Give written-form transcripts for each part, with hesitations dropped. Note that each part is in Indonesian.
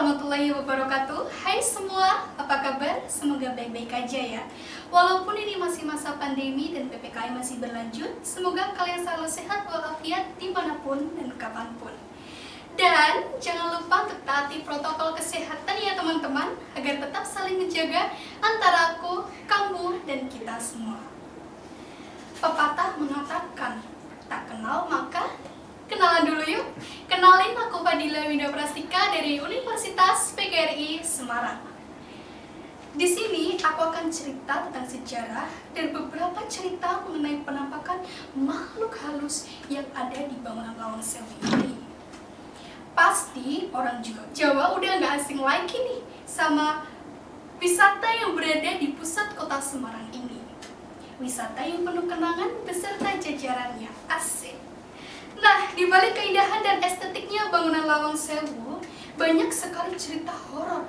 warahmatullahi wabarakatuh. Hai semua, apa kabar? Semoga baik-baik aja ya. Walaupun ini masih masa pandemi dan PPKM masih berlanjut, semoga kalian selalu sehat walafiat dimanapun dan kapanpun. Dan jangan lupa untuk taati protokol kesehatan ya teman-teman, agar tetap saling menjaga antara aku, kamu, dan kita semua. Pepatah mengatakan, tak kenal maka kenalan dulu yuk. Kenalin, aku Fadila Winda Prastika dari Universitas PGRI Semarang. Di sini aku akan cerita tentang sejarah dan beberapa cerita mengenai penampakan makhluk halus yang ada di bangunan Lawang Sewu ini. Pasti orang Jawa udah gak asing lagi nih sama wisata yang berada di pusat kota Semarang ini. Wisata yang penuh kenangan beserta jajarannya, asik. Nah, di balik keindahan dan estetiknya bangunan Lawang Sewu, banyak sekali cerita horor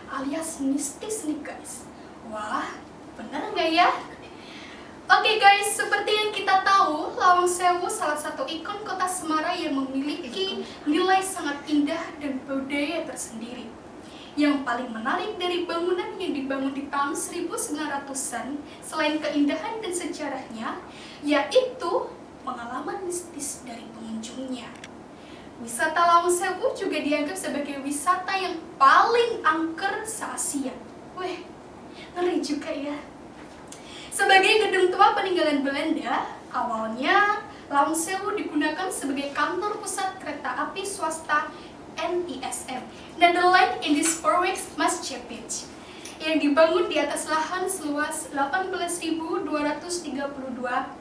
alias mistis nih guys. Wah, bener nggak ya? Oke guys, seperti yang kita tahu, Lawang Sewu salah satu ikon kota Semarang yang memiliki nilai sangat indah dan budaya tersendiri. Yang paling menarik dari bangunan yang dibangun di tahun 1900-an, selain keindahan dan sejarahnya, yaitu pengalaman mistis dari pengunjungnya. Wisata Lawang Sewu juga dianggap sebagai wisata yang paling angker se-Asia. Weh, ngeri juga ya. Sebagai gedung tua peninggalan Belanda, awalnya Lawang Sewu digunakan sebagai kantor pusat kereta api swasta NISM, Netherlands Indispoorweg-Maatschappij, yang dibangun di atas lahan seluas 18.232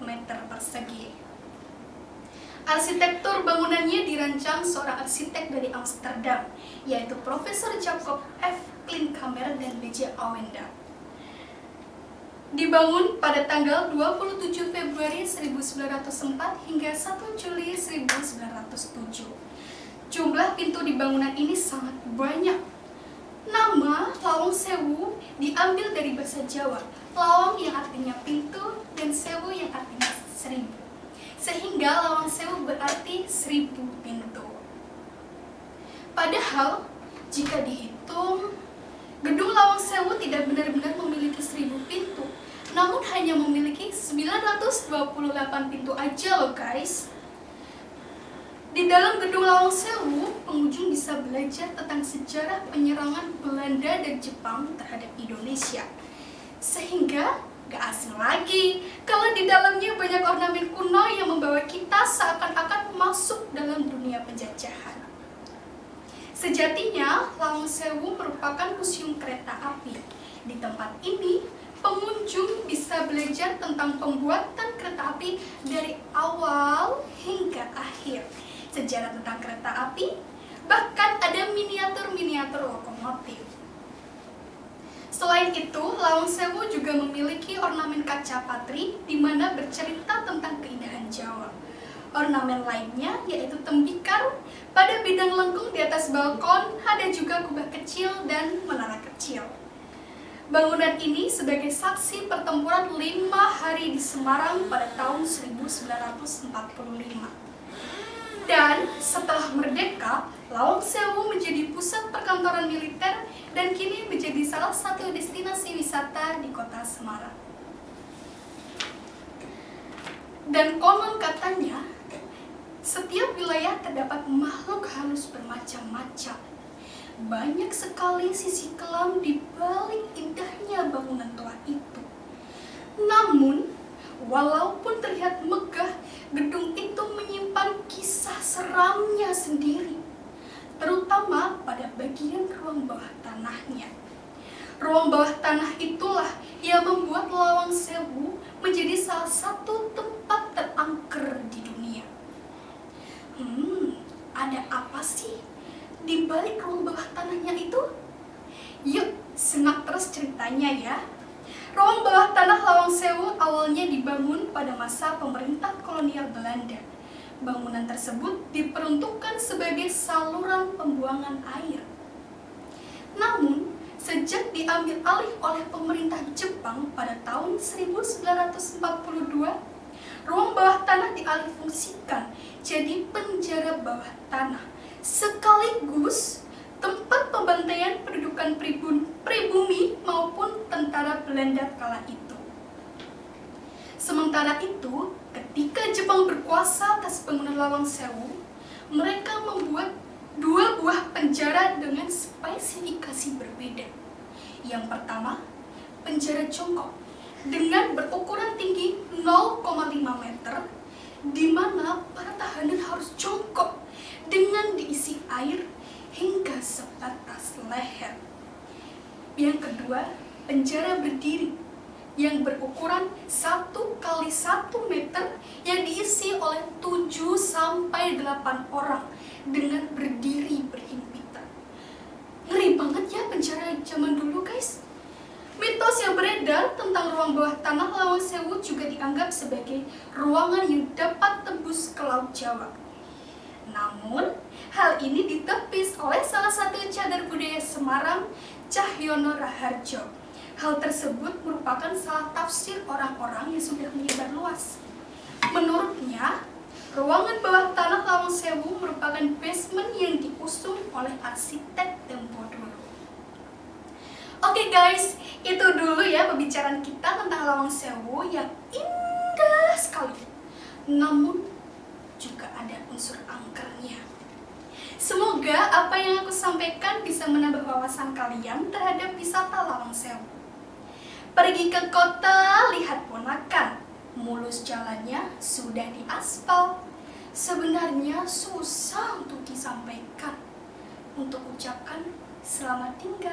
meter persegi. Arsitektur bangunannya dirancang seorang arsitek dari Amsterdam, yaitu Profesor Jacob F. Klinkhamer dan B.J. Ouwendijk. Dibangun pada tanggal 27 Februari 1904 hingga 1 Juli 1907. Jumlah pintu di bangunan ini sangat banyak. Nama Lawang Sewu diambil dari bahasa Jawa, lawang yang artinya pintu dan sewu yang artinya 1000. Sehingga Lawang Sewu berarti 1000 pintu. Padahal, jika dihitung, gedung Lawang Sewu tidak benar-benar memiliki 1000 pintu, namun hanya memiliki 928 pintu aja loh guys. Di dalam gedung Lawang Sewu, pengunjung bisa belajar tentang sejarah penyerangan Belanda dan Jepang terhadap Indonesia. Sehingga gak asing lagi kalau di dalamnya banyak ornamen kuno yang membawa kita seakan-akan masuk dalam dunia penjajahan. Sejatinya, Lawang Sewu merupakan museum kereta api. Di tempat ini, pengunjung bisa belajar tentang pembuatan kereta api dari awal hingga akhir, sejarah tentang kereta api, bahkan ada miniatur-miniatur lokomotif. Selain itu, Lawang Sewu juga memiliki ornamen kaca patri di mana bercerita tentang keindahan Jawa. Ornamen lainnya yaitu tembikar pada bidang lengkung di atas balkon, ada juga kubah kecil dan menara kecil. Bangunan ini sebagai saksi pertempuran 5 hari di Semarang pada tahun 1945. Dan setelah merdeka, Lawang Sewu menjadi pusat perkantoran militer dan kini menjadi salah satu destinasi wisata di kota Semarang. Dan konon katanya, setiap wilayah terdapat makhluk halus bermacam-macam. Banyak sekali sisi kelam di balik indahnya bangunan tua itu. Namun, walaupun terlihat megah, gedung itu menyimpan kisah seramnya sendiri, terutama pada bagian ruang bawah tanahnya. Ruang bawah tanah itulah yang membuat Lawang Sewu menjadi salah satu tempat terangker di dunia. Ada apa sih di balik ruang bawah tanahnya itu? Yuk, simak terus ceritanya ya. Ruang bawah tanah Lawang Sewu awalnya dibangun pada masa pemerintah kolonial Belanda. Bangunan tersebut diperuntukkan sebagai saluran pembuangan air. Namun, sejak diambil alih oleh pemerintah Jepang pada tahun 1942, ruang bawah tanah dialihfungsikan jadi penjara bawah tanah, sekaligus tempat pembantaian pendudukan pribumi maupun tentara Belanda kala itu. Sementara itu, ketika Jepang berkuasa atas bangunan Lawang Sewu, mereka membuat 2 buah penjara dengan spesifikasi berbeda. Yang pertama, penjara jongkok dengan berukuran tinggi 0,5 meter, di mana para tahanan harus jongkok dengan diisi air hingga sebatas leher. Yang kedua, penjara berdiri yang berukuran 1 kali 1 meter yang diisi oleh 7-8 orang dengan berdiri berhimpitan. Ngeri banget ya penjara zaman dulu, guys. Mitos yang beredar tentang ruang bawah tanah Lawang Sewu juga dianggap sebagai ruangan yang dapat tembus ke Laut Jawa. Namun, hal ini ditepis oleh salah satu cagar budaya Semarang, Cahyono Raharjo. Hal tersebut merupakan salah tafsir orang-orang yang sudah menyebar luas. Menurutnya, ruangan bawah tanah Lawang Sewu merupakan basement yang diusung oleh arsitek tempo dulu. Oke guys, itu dulu ya pembicaraan kita tentang Lawang Sewu yang indah sekali. Namun, juga ada unsur angkernya. Semoga apa yang aku sampaikan bisa menambah wawasan kalian terhadap wisata Lawang Sewu. Pergi ke kota, lihat ponakan. Mulus jalannya sudah diaspal. Sebenarnya susah untuk disampaikan. Untuk ucapkan selamat tinggal.